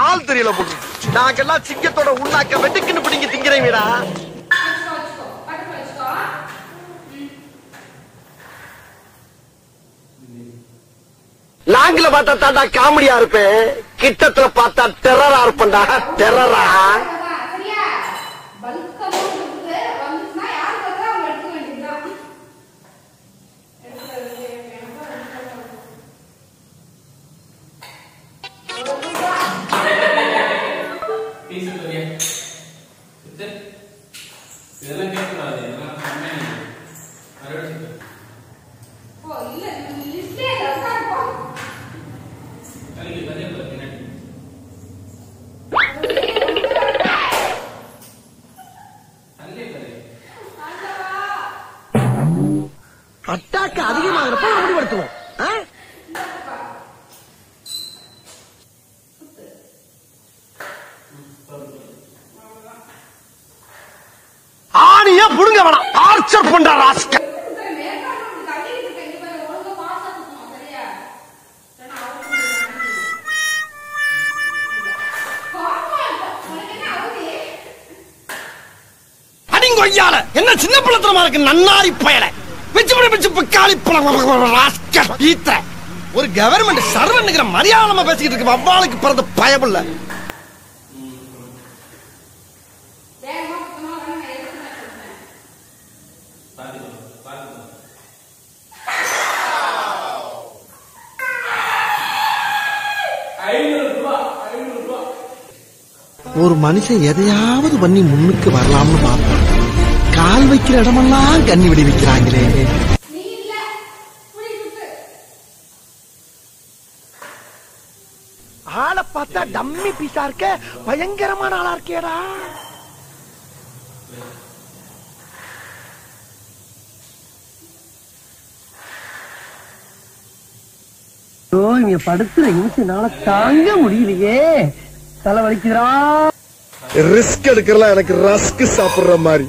ஆள் தெரியல போட்டு நாங்கெல்லாம் சிங்கத்தோட உண்ணாக்க வெட்டுக்குன்னு பிடிங்க திங்கிறீங்கடா. லாங்கில பார்த்தா தாண்டா காமெடியா இருப்பேன், கிட்டத்துல பார்த்தா டெரரா இருப்பேன்டா. டெரரா அட்டாக்கு அதிகமாகிறப்ப முடிவெடுத்துவோம். ஆணியா புடுங்க வேணாம், ஆர்ச்சர் பண்ற ராஸ்கல். அடிங்கொய்யால என்ன சின்ன பிள்ளத்தனமா இருக்கு நன்னாரி பயல ஒரு கவர்மெண்ட் சர்வன்னுங்கிற மரியாதை பேசிக்கிட்டு இருக்கு. அவ்வாளுக்கு பிறந்த பயமில்ல. ஒரு மனுஷன் எதையாவது பண்ணி முன்னுக்கு வரலாம்னு பார்ப்பான், கால் வைக்கிற இடமெல்லாம் கண்ணி விடி வைக்கிறாங்களே. ஆளை பார்த்தா டம்மி பீஸா இருக்க, பயங்கரமான ஆளா இருக்கேடா. இங்க படுத்துற நிமிஷம்னால தாங்க முடியலையே, தலை வலிக்குதுடா. ரிஸ்க் எடுக்கலாம் எனக்கு ரஸ்க் சாப்பிடுற மாதிரி.